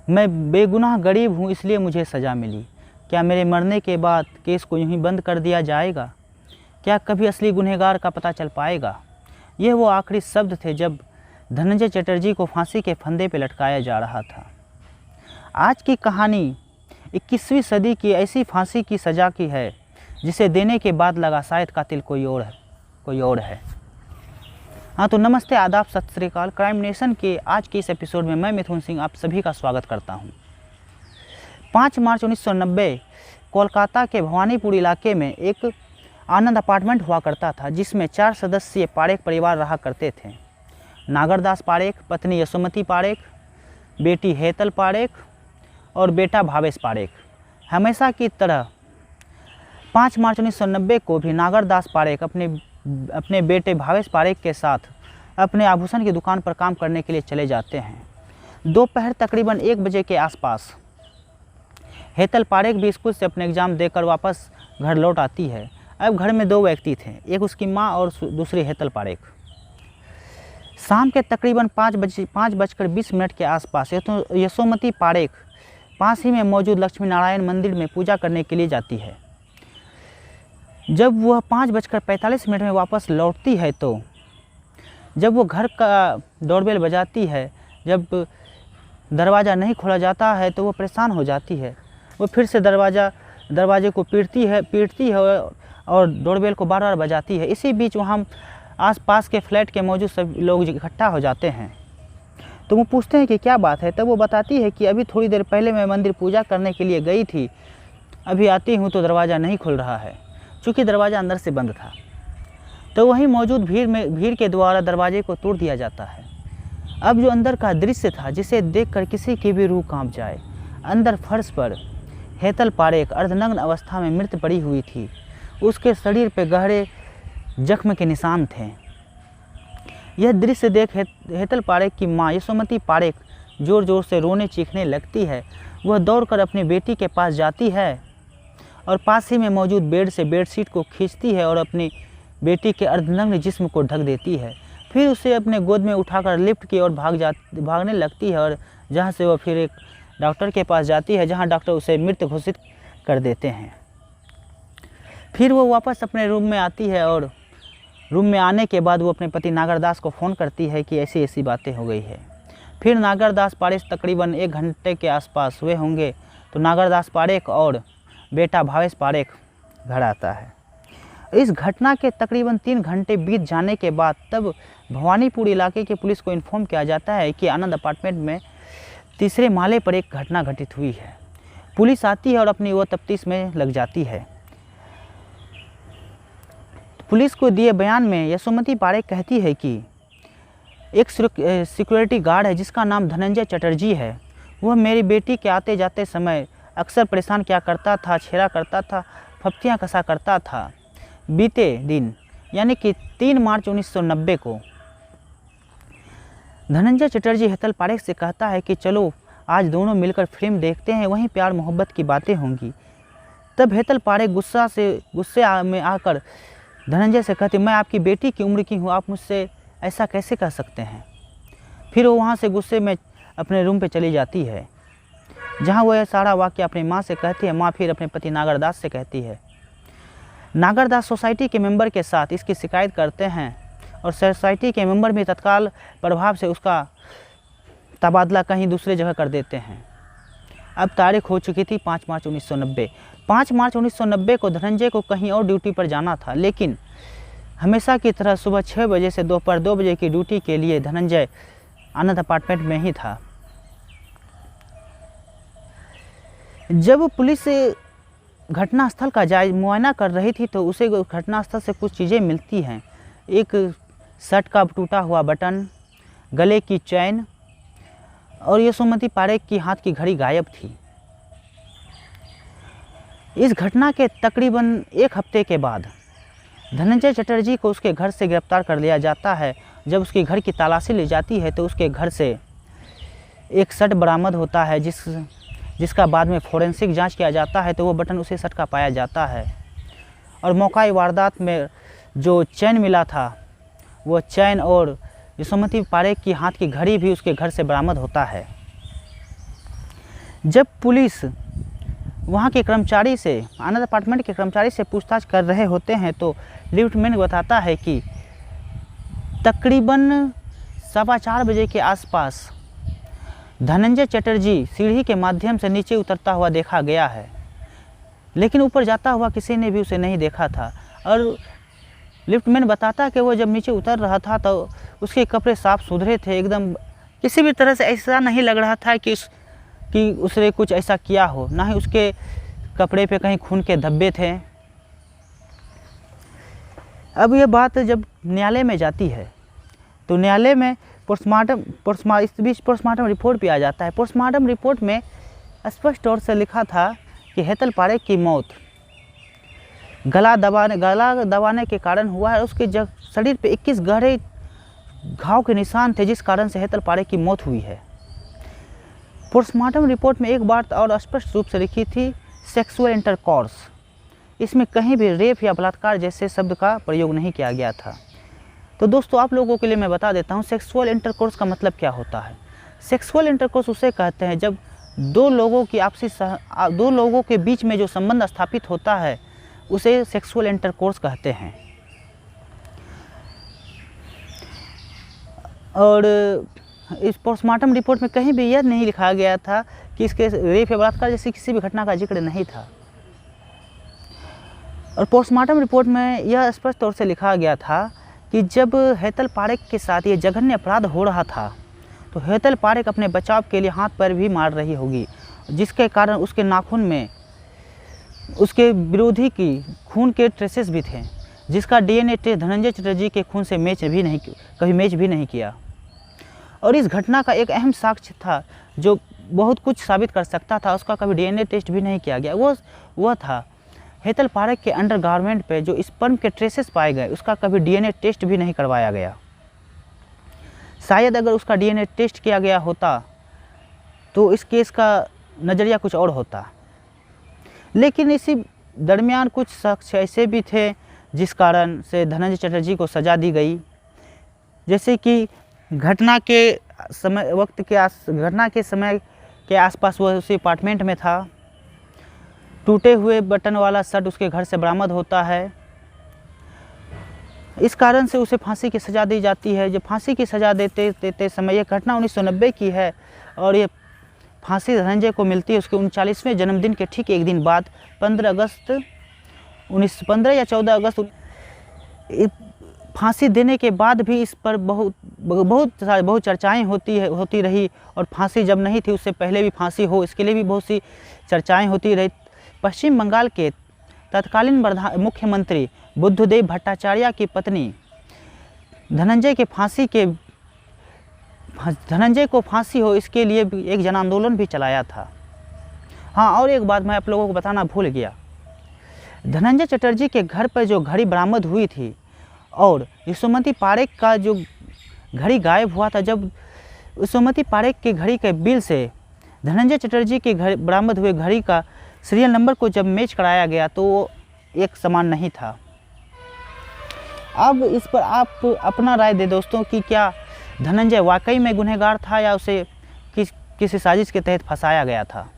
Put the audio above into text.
मैं बेगुनाह गरीब हूँ इसलिए मुझे सज़ा मिली। क्या मेरे मरने के बाद केस को यूं ही बंद कर दिया जाएगा? क्या कभी असली गुनहगार का पता चल पाएगा? यह वो आखिरी शब्द थे जब धनंजय चटर्जी को फांसी के फंदे पर लटकाया जा रहा था। आज की कहानी 21वीं सदी की ऐसी फांसी की सज़ा की है जिसे देने के बाद लगा शायद कातिल कोई और है। हाँ तो नमस्ते, आदाब, सत श्री अकाल। क्राइम नेशन के आज के इस एपिसोड में मैं मिथुन सिंह आप सभी का स्वागत करता हूँ। 5 मार्च 1990 कोलकाता के भवानीपुर इलाके में एक आनंद अपार्टमेंट हुआ करता था जिसमें 4 सदस्यीय पारेख परिवार रहा करते थे। नागरदास पारेख, पत्नी यशोमती पारेख, बेटी हेतल पारेख और बेटा भावेश पारेख। हमेशा की तरह 5 मार्च 1990 को भी नागरदास पारेख अपने बेटे भावेश पारेख के साथ अपने आभूषण की दुकान पर काम करने के लिए चले जाते हैं। दोपहर तकरीबन 1 बजे के आसपास हेतल पारेख भी स्कूल से अपने एग्ज़ाम देकर वापस घर लौट आती है। अब घर में 2 व्यक्ति थे, एक उसकी माँ और दूसरी हेतल पारेख। शाम के तकरीबन 5:20 के आसपास यशोमती पारेख पास ही में मौजूद लक्ष्मी नारायण मंदिर में पूजा करने के लिए जाती है। जब वह 5:45 में वापस लौटती है तो जब वो घर का डोरबेल बजाती है, जब दरवाज़ा नहीं खोला जाता है तो वो परेशान हो जाती है। वो फिर से दरवाजे को पीटती है और डोरबेल को बार-बार बजाती है। इसी बीच वहाँ आसपास के फ्लैट के मौजूद सभी लोग इकट्ठा हो जाते हैं। तो वो पूछते हैं कि क्या बात है। तब वो बताती है कि अभी थोड़ी देर पहले मैं मंदिर पूजा करने के लिए गई थी, अभी आती हूँ तो दरवाज़ा नहीं खुल रहा है, चूँकि दरवाज़ा अंदर से बंद था। तो वहीं मौजूद भीड़ के द्वारा दरवाजे को तोड़ दिया जाता है। अब जो अंदर का दृश्य था जिसे देखकर किसी की भी रूह कांप जाए। अंदर फर्श पर हेतल पारेख अर्धनग्न अवस्था में मृत पड़ी हुई थी। उसके शरीर पर गहरे जख्म के निशान थे। यह दृश्य देख हेतल पारेख की माँ यशोमती पारेख जोर जोर से रोने चीखने लगती है। वह दौड़कर अपनी बेटी के पास जाती है और पास ही में मौजूद बेड से बेडशीट को खींचती है और अपनी बेटी के अर्धनग्न जिस्म को ढक देती है। फिर उसे अपने गोद में उठाकर लिफ्ट की ओर भागने लगती है और जहां से वह फिर एक डॉक्टर के पास जाती है, जहां डॉक्टर उसे मृत घोषित कर देते हैं। फिर वो वापस अपने रूम में आती है और रूम में आने के बाद वो अपने पति नागरदास को फ़ोन करती है कि ऐसी ऐसी बातें हो गई है। फिर नागरदास पारेख तकरीबन 1 घंटे के आसपास हुए होंगे तो नागरदास पारेख और बेटा भावेश पारेख घर आता है। इस घटना के तकरीबन 3 घंटे बीत जाने के बाद तब भवानीपुर इलाके की पुलिस को इन्फॉर्म किया जाता है कि आनंद अपार्टमेंट में 3रे माले पर एक घटना घटित हुई है। पुलिस आती है और अपनी वो तफ्तीश में लग जाती है। पुलिस को दिए बयान में यशोमती पारेख कहती है कि एक सिक्योरिटी गार्ड है जिसका नाम धनंजय चटर्जी है। वह मेरी बेटी के आते जाते समय अक्सर परेशान किया करता था, छेड़ा करता था, फप्तियाँ कसा करता था। बीते दिन यानी कि 3 मार्च 1990 को धनंजय चटर्जी हेतल पारेख से कहता है कि चलो आज दोनों मिलकर फिल्म देखते हैं, वहीं प्यार मोहब्बत की बातें होंगी। तब हेतल पारेख गुस्से में आकर धनंजय से कहती, मैं आपकी बेटी की उम्र की हूँ, आप मुझसे ऐसा कैसे कह सकते हैं। फिर वो वहाँ से गुस्से में अपने रूम पे चली जाती है, जहाँ वह सारा वाक़या अपनी माँ से कहती है। माँ फिर अपने पति नागरदास से कहती है। नागरदास सोसाइटी के मेंबर के साथ इसकी शिकायत करते हैं और सोसाइटी के मेंबर भी तत्काल प्रभाव से उसका तबादला कहीं दूसरे जगह कर देते हैं। अब तारीख हो चुकी थी 5 मार्च 1990। 5 मार्च 1990 को धनंजय को कहीं और ड्यूटी पर जाना था, लेकिन हमेशा की तरह सुबह 6 बजे से दोपहर 2 बजे की ड्यूटी के लिए धनंजय आनंद अपार्टमेंट में ही था। जब पुलिस घटनास्थल का मुआयना कर रही थी तो उसे घटनास्थल से कुछ चीज़ें मिलती हैं। एक शर्ट का टूटा हुआ बटन, गले की चैन और यशोमती पारेख की हाथ की घड़ी गायब थी। इस घटना के तकरीबन 1 हफ्ते के बाद धनंजय चटर्जी को उसके घर से गिरफ्तार कर लिया जाता है। जब उसके घर की तलाशी ली जाती है तो उसके घर से एक शर्ट बरामद होता है जिसका बाद में फोरेंसिक जांच किया जाता है तो वो बटन उसी शर्ट का पाया जाता है। और मौका वारदात में जो चैन मिला था वो चैन और यशोमती पारेख की हाथ की घड़ी भी उसके घर से बरामद होता है। जब पुलिस वहाँ के कर्मचारी से, आनंद अपार्टमेंट के कर्मचारी से पूछताछ कर रहे होते हैं तो लिफ्टमैन बताता है कि तकरीबन 4:15 बजे के आसपास धनंजय चटर्जी सीढ़ी के माध्यम से नीचे उतरता हुआ देखा गया है, लेकिन ऊपर जाता हुआ किसी ने भी उसे नहीं देखा था। और लिफ्टमैन बताता है कि वो जब नीचे उतर रहा था तो उसके कपड़े साफ सुथरे थे, एकदम किसी भी तरह से ऐसा नहीं लग रहा था कि उसने कुछ ऐसा किया हो, ना ही उसके कपड़े पे कहीं खून के धब्बे थे। अब ये बात जब न्यायालय में जाती है तो न्यायालय में इस बीच पोस्टमार्टम रिपोर्ट भी आ जाता है। पोस्टमार्टम रिपोर्ट में स्पष्ट तौर से लिखा था कि हेतल पारेख की मौत गला दबाने के कारण हुआ है। उसके शरीर पे 21 गहरे घाव के निशान थे, जिस कारण से हेतल पारेख की मौत हुई है। पोस्टमार्टम रिपोर्ट में एक बात और स्पष्ट रूप से लिखी थी, सेक्सुअल इंटरकॉर्स। इसमें कहीं भी रेप या बलात्कार जैसे शब्द का प्रयोग नहीं किया गया था। तो दोस्तों, आप लोगों के लिए मैं बता देता हूँ सेक्सुअल इंटरकोर्स का मतलब क्या होता है। सेक्सुअल इंटरकोर्स उसे कहते हैं जब दो लोगों के बीच में जो संबंध स्थापित होता है उसे सेक्सुअल इंटरकोर्स कहते हैं। और इस पोस्टमार्टम रिपोर्ट में कहीं भी यह नहीं लिखा गया था कि इसके रेप या बलात्कार जैसी किसी भी घटना का जिक्र नहीं था। और पोस्टमार्टम रिपोर्ट में यह स्पष्ट तौर से लिखा गया था कि जब हेतल पारेख के साथ ये जघन्य अपराध हो रहा था तो हेतल पारेख अपने बचाव के लिए हाथ पैर भी मार रही होगी, जिसके कारण उसके नाखून में उसके विरोधी की खून के ट्रेसेस भी थे, जिसका डीएनए टेस्ट धनंजय चटर्जी के खून से कभी मैच भी नहीं किया। और इस घटना का एक अहम साक्ष्य था जो बहुत कुछ साबित कर सकता था, उसका कभी डीएनए टेस्ट भी नहीं किया गया। वह था हेतल पारेख के अंडरगारमेंट पे जो स्पर्म के ट्रेसेस पाए गए, उसका कभी डीएनए टेस्ट भी नहीं करवाया गया। शायद अगर उसका डीएनए टेस्ट किया गया होता तो इस केस का नज़रिया कुछ और होता। लेकिन इसी दरमियान कुछ शख्स ऐसे भी थे जिस कारण से धनंजय चटर्जी को सज़ा दी गई। जैसे कि घटना के समय के आसपास वह उसी अपार्टमेंट में था। टूटे हुए बटन वाला शर्ट उसके घर से बरामद होता है। इस कारण से उसे फांसी की सज़ा दी जाती है। जब फांसी की सज़ा देते समय, यह घटना 1990 की है और ये फांसी धनंजय को मिलती है उसके 39वें जन्मदिन के ठीक एक दिन बाद, 15 या 14 अगस्त। फांसी देने के बाद भी इस पर बहुत चर्चाएं होती रही। और फांसी जब नहीं थी उससे पहले भी फांसी हो, इसके लिए भी बहुत सी चर्चाएं होती रही। पश्चिम बंगाल के तत्कालीन मुख्यमंत्री बुद्धदेव भट्टाचार्य की पत्नी धनंजय को फांसी हो, इसके लिए एक जन आंदोलन भी चलाया था। हाँ, और एक बात मैं आप लोगों को बताना भूल गया। धनंजय चटर्जी के घर पर जो घड़ी बरामद हुई थी और यशोमती पारेख का जो घड़ी गायब हुआ था, जब यशोमती पारेख के घड़ी के बिल से धनंजय चटर्जी के घर बरामद हुए घड़ी का सीरियल नंबर को जब मैच कराया गया तो वो एक समान नहीं था। अब इस पर आप अपना राय दे दोस्तों कि क्या धनंजय वाकई में गुनहगार था या उसे किसी साजिश के तहत फंसाया गया था।